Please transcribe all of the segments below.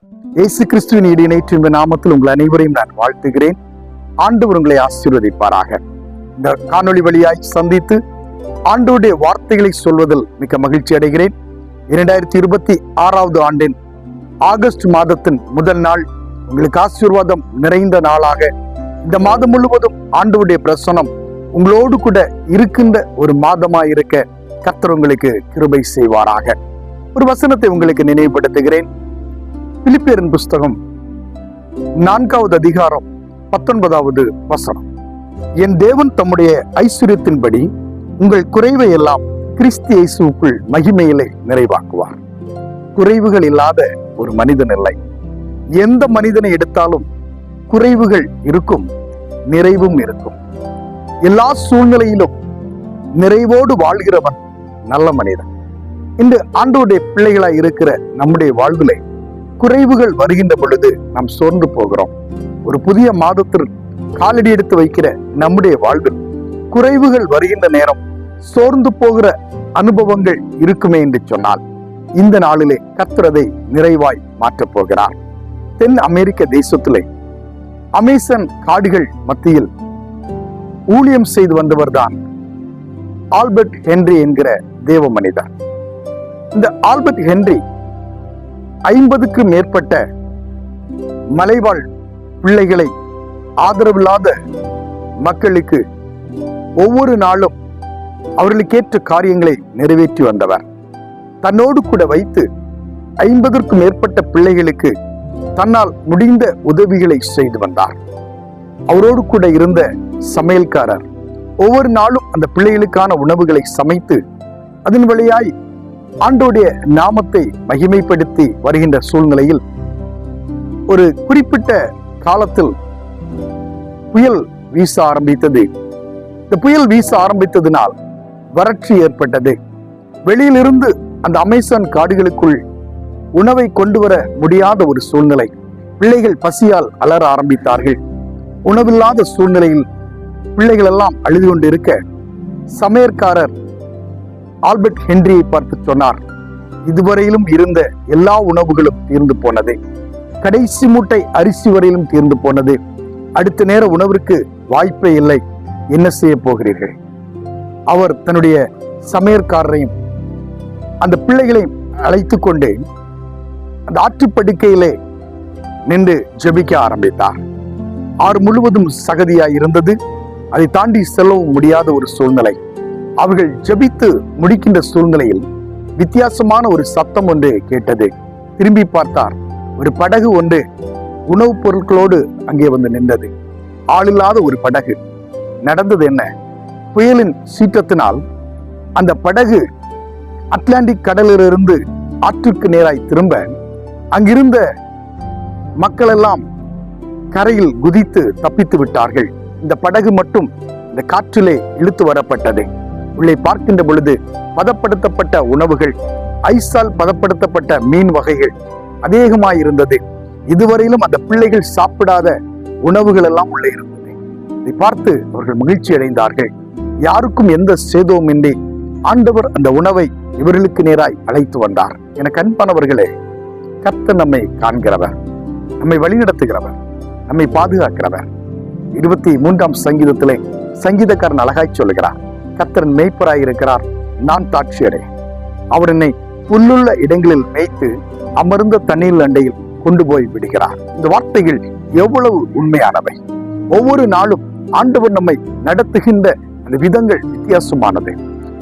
இயேசு கிறிஸ்துவின் இடையினைற்று இந்த நாமத்தில் உங்கள் அனைவரையும் நான் வாழ்த்துகிறேன். ஆண்டவர் உங்களை ஆசீர்வதிப்பாராக. இந்த காணொளி வழியாய் சந்தித்து ஆண்டவருடைய வார்த்தைகளை சொல்வதில் மிக மகிழ்ச்சி அடைகிறேன். 2026 ஆண்டின் ஆகஸ்ட் மாதத்தின் முதல் நாள் உங்களுக்கு ஆசீர்வாதம் நிறைந்த நாளாக, இந்த மாதம் முழுவதும் ஆண்டவருடைய பிரசன்னம் உங்களோடு கூட இருக்கின்ற ஒரு மாதமாய் இருக்க கர்த்தர் உங்களுக்கு கிருபை செய்வாராக. ஒரு வசனத்தை உங்களுக்கு நினைவுபடுத்துகிறேன். பிலிப்பியரின் புஸ்தகம் 4வது அதிகாரம் 19வது வசனம். என் தேவன் தம்முடைய ஐஸ்வர்யத்தின்படி உங்கள் குறைவை எல்லாம் கிறிஸ்து இயேசுவுக்குள் மகிமையிலே நிறைவாக்குவார். குறைவுகள் இல்லாத ஒரு மனிதன் இல்லை. எந்த மனிதனை எடுத்தாலும் குறைவுகள் இருக்கும், நிறைவும் இருக்கும். எல்லா சூழ்நிலையிலும் நிறைவோடு வாழ்கிறவன் நல்ல மனிதன். இன்று ஆண்டவருடைய பிள்ளைகளாய் இருக்கிற நம்முடைய வாழ்விலே குறைவுகள் வருகின்ற பொழுது நாம் சோர்ந்து போகிறோம். ஒரு புதிய மாதத்தில் காலடி எடுத்து வைக்கிற நம்முடைய வாழ்வில் குறைவுகள் வருகின்ற நேரம் சோர்ந்து போகிற அனுபவங்கள் இருக்குமே என்று சொன்னால், இந்த நாளிலே கர்த்தர் அதை நிறைவாய் மாற்றப் போகிறார். தென் அமெரிக்க தேசத்திலே அமேசான் காடுகள் மத்தியில் ஊழியம் செய்து வந்தவர் தான் ஆல்பர்ட் ஹென்றி என்கிற தேவ மனிதர். இந்த ஆல்பர்ட் ஹென்றி 50க்கு மேற்பட்ட மலைவாழ் பிள்ளைகளை, ஆதரவில்லாத மக்களுக்கு ஒவ்வொரு நாளும் அவர்களுக்கேற்ற காரியங்களை நிறைவேற்றி வந்தவர். தன்னோடு கூட வைத்து 50க்கு மேற்பட்ட பிள்ளைகளுக்கு தன்னால் முடிந்த உதவிகளை செய்து வந்தார். அவரோடு கூட இருந்த சமையல்காரர் ஒவ்வொரு நாளும் அந்த பிள்ளைகளுக்கான உணவுகளை சமைத்து அதன் வழியாய் ஆண்டோடைய நாமத்தை மகிமைப்படுத்தி வருகின்ற சூழ்நிலையில் ஒரு குறிப்பிட்ட காலத்தில் புயல் வீச ஆரம்பித்தது. இந்த புயல் வீச ஆரம்பித்ததினால் வறட்சி ஏற்பட்டது. வெளியிலிருந்து அந்த அமேசான் காடுகளுக்குள் உணவை கொண்டு வர முடியாத ஒரு சூழ்நிலை. பிள்ளைகள் பசியால் அலற ஆரம்பித்தார்கள். உணவில்லாத சூழ்நிலையில் பிள்ளைகள் எல்லாம் அழுது கொண்டிருக்க, சமையற்காரர் ஆல்பர்ட் ஹென்ரியை பார்த்து சொன்னார், இதுவரையிலும் இருந்த எல்லா உணவுகளும் தீர்ந்து போனது. கடைசி மூட்டை அரிசி வரையிலும் தீர்ந்து போனது. அடுத்த நேர உணவிற்கு வாய்ப்பே இல்லை. என்ன செய்ய போகிறீர்கள்? அவர் தன்னுடைய சமையற்காரரையும் அந்த பிள்ளைகளையும் அழைத்து கொண்டு அந்த ஆற்றுப்படுக்கையிலே நின்று ஜெபிக்க ஆரம்பித்தார். ஆறு முழுவதும் சகதியாய் இருந்தது. அதை தாண்டி செல்லவும் முடியாத ஒரு சூழ்நிலை. அவர்கள் ஜெபித்து முடிக்கின்ற சூழ்நிலையில் வித்தியாசமான ஒரு சத்தம் ஒன்று கேட்டது. திரும்பி பார்த்தார். ஒரு படகு ஒன்று உணவுப் பொருட்களோடு அங்கே வந்து நின்றது. ஆளில்லாத ஒரு படகு. நடந்தது என்ன? புயலின் சீற்றத்தினால் அந்த படகு அட்லாண்டிக் கடலிலிருந்து ஆற்றுக்கு நேராய் திரும்ப, அங்கிருந்த மக்கள் எல்லாம் கரையில் குதித்து தப்பித்து விட்டார்கள். இந்த படகு மட்டும் இந்த காற்றிலே இழுத்து வரப்பட்டது. உள்ளே பார்க்கின்ற பொழுது பதப்படுத்தப்பட்ட உணவுகள், ஐஸால் பதப்படுத்தப்பட்ட மீன் வகைகள் அதிகமாயிருந்தது. இதுவரையிலும் அந்த பிள்ளைகள் சாப்பிடாத உணவுகள் எல்லாம் உள்ளே இருந்தது. இதை பார்த்து அவர்கள் மகிழ்ச்சி அடைந்தார்கள். யாருக்கும் எந்த சேதமுமின்றி ஆண்டவர் அந்த உணவை இவர்களுக்கு நேராய் அழைத்து வந்தார். எனக்கு அன்பானவர்களே, கர்த்தர் நம்மை காண்கிறவர், நம்மை வழிநடத்துகிறவர், நம்மை பாதுகாக்கிறவர். 23ஆம் சங்கீதத்திலே சங்கீதக்காரன் அழகாய் சொல்லுகிறார், கர்த்தர் மேய்ப்பராய் இருக்கிறார், நான் தாட்சியடே. அவர் என்னை புல்லுள்ள இடங்களில் மேய்த்து அமர்ந்த தண்ணீர் அண்டையில் கொண்டு போய் விடுகிறார். இந்த வார்த்தைகள் எவ்வளவு உண்மையானவை! ஒவ்வொரு நாளும் ஆண்டவர் நம்மை நடத்துகின்ற அந்த விதங்கள் வித்தியாசமானது.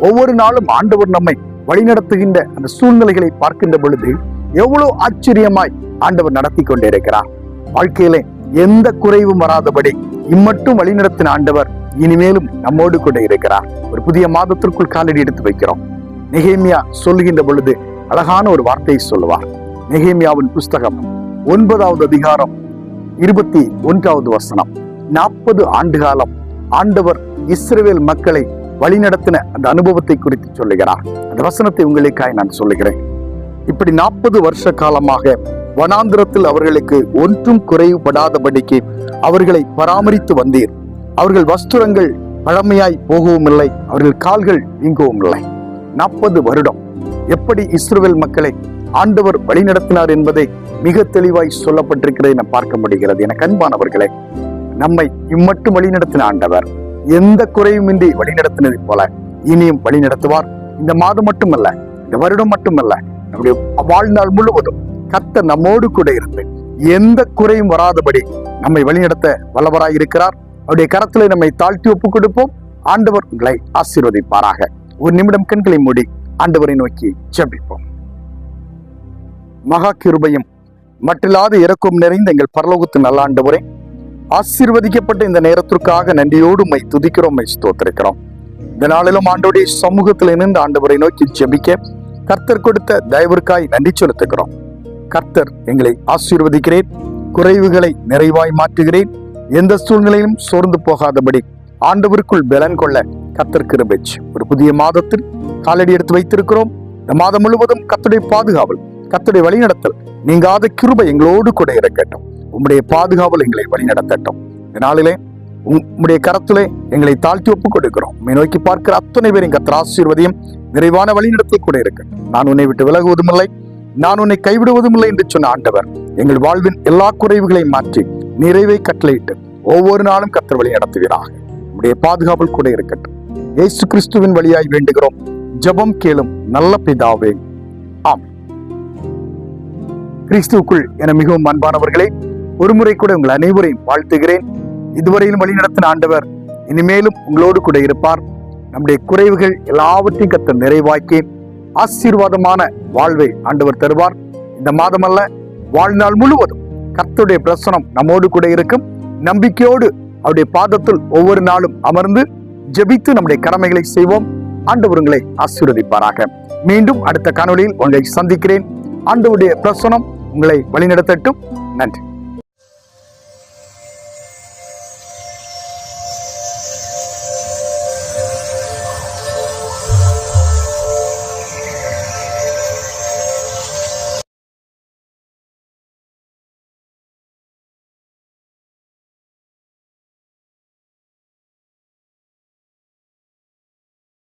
ஒவ்வொரு நாளும் ஆண்டவர் நம்மை வழிநடத்துகின்ற அந்த சூழ்நிலைகளை பார்க்கின்ற பொழுது எவ்வளவு ஆச்சரியமாய் ஆண்டவர் நடத்தி கொண்டிருக்கிறார். வாழ்க்கையிலே எந்த குறைவும் வராதபடி இம்மட்டும் வழிநடத்தின ஆண்டவர் இனிமேலும் நம்மோடு கூட இருக்கிறார். ஒரு புதிய மாதத்திற்குள் காலடி எடுத்து வைக்கிறோம். நெகேமியா சொல்லுகின்ற பொழுது அழகான ஒரு வார்த்தையை சொல்லுவார். நெகேமியாவின் புஸ்தகம் 9வது அதிகாரம் 21வது வசனம். 40 ஆண்டு காலம் ஆண்டவர் இஸ்ரவேல் மக்களை வழிநடத்தின அந்த அனுபவத்தை குறித்து சொல்லுகிறார். அந்த வசனத்தை உங்களுக்காய் நான் சொல்லுகிறேன். இப்படி 40 வருஷ காலமாக வனாந்திரத்தில் அவர்களுக்கு ஒன்றும் குறைவுபடாதபடிக்கு அவர்களை பராமரித்து வந்தீர். அவர்கள் வஸ்திரங்கள் பழமையாய் போகவும் இல்லை, அவர்கள் கால்கள் வீங்கவும் இல்லை. 40 வருடம் எப்படி இஸ்ரவேல் மக்களை ஆண்டவர் வழிநடத்தினார் என்பதை மிக தெளிவாய் சொல்லப்பட்டிருக்கிறதை நாம் பார்க்க முடிகிறது. என அன்பானவர்களே, நம்மை இம்மட்டும் வழிநடத்தின ஆண்டவர் எந்த குறையுமின்றி வழிநடத்தினதை போல இனியும் வழிநடத்துவார். இந்த மாதம் மட்டுமல்ல, இந்த வருடம் மட்டுமல்ல, நம்முடைய வாழ்நாள் முழுவதும் கர்த்தர் நம்மோடு கூட இருந்து எந்த குறையும் வராதபடி நம்மை வழிநடத்த வல்லவராய் இருக்கிறார். அவருடைய கரத்திலே நம்மை தாழ்த்தி ஒப்புக் கொடுப்போம். ஆண்டவர் உங்களை ஆசீர்வதிப்பாராக. ஒரு நிமிடம் கண்களை மூடி ஆண்டவரை நோக்கி ஜெபிப்போம். மகா கிருபையும் மட்டில்லாத இரக்கம் நிறைந்த எங்கள் பரலோகத்து நல்ல ஆண்டவரே, ஆசீர்வதிக்கப்பட்ட இந்த நேரத்திற்காக நன்றியோடு உம்மை துதிக்கிறோம், உம்மை ஸ்தோத்திரிக்கிறோம். இந்த நாளிலும் ஆண்டவருடைய சமூகத்தில் இருந்து ஆண்டவரை நோக்கி ஜெபிக்க கர்த்தர் கொடுத்த தயவிற்காய் நன்றி செலுத்துகிறோம். கர்த்தர் எங்களை ஆசீர்வதிக்கிறேன், குறைவுகளை நிறைவாய் மாற்றுகிறேன். எந்த சூழ்நிலையிலும் சோர்ந்து போகாதபடி ஆண்டவருக்குள் பலன் கொள்ள கர்த்தர் கிருபை. ஒரு புதிய மாதத்தில் காலடி எடுத்து வைத்திருக்கிறோம். இந்த மாதம் முழுவதும் கர்த்தருடைய பாதுகாவல், கர்த்தருடைய வழிநடத்தல், நீங்காத கிருபை எங்களோடு கூட இருக்கட்டும். உம்முடைய பாதுகாவல் எங்களை வழிநடத்தட்டும். இந்த நாளிலே உம்முடைய கரத்திலே எங்களை தாழ்த்தி ஒப்புக் கொடுக்கிறோம். உம்மை நோக்கி பார்க்கிற அத்தனை பேரும் கர்த்தர் ஆசீர்வதியும் நிறைவான வழிநடத்தல் கூட இருக்கட்டும். நான் உன்னை விட்டு விலகுவதும் இல்லை, நான் உன்னை கைவிடுவதும் இல்லை என்று சொன்ன ஆண்டவர் எங்கள் வாழ்வின் எல்லா குறைவுகளையும் மாற்றி நிறைவை கட்டளையிட்டு ஒவ்வொரு நாளும் கர்த்தர் வழி நடத்துகிறார். உம்முடைய பாதுகாவல் கூட இருக்கட்டும். இயேசு கிறிஸ்துவின் வழியாய் வேண்டுகிறோம், ஜெபம் கேளும் நல்ல பிதாவே, ஆமென். கிறிஸ்துவுக்குள் என மிகவும் அன்பானவர்களே, ஒருமுறை கூட உங்கள் அனைவரையும் வாழ்த்துகிறேன். இதுவரையிலும் வழிநடத்தின ஆண்டவர் இனிமேலும் உங்களோடு கூட இருப்பார். நம்முடைய குறைவுகள் எல்லாவற்றையும் கர்த்தர் நிறைவாக்கி ஆசீர்வாதமான வாழ்வை ஆண்டவர் தருவார். இந்த மாதமல்ல, வாழ்நாள் முழுவதும் கர்த்தருடைய பிரசனம் நம்மோடு கூட இருக்கும். நம்பிக்கையோடு அவருடைய பாதத்தில் ஒவ்வொரு நாளும் அமர்ந்து ஜெபித்து நம்முடைய கடமைகளை செய்வோம். ஆண்டவர் உங்களை ஆசீர்வதிப்பாராக. மீண்டும் அடுத்த காணொளியில் உங்களை சந்திக்கிறேன். ஆண்டவருடைய பிரசனம் உங்களை வழிநடத்தட்டும். நன்றி.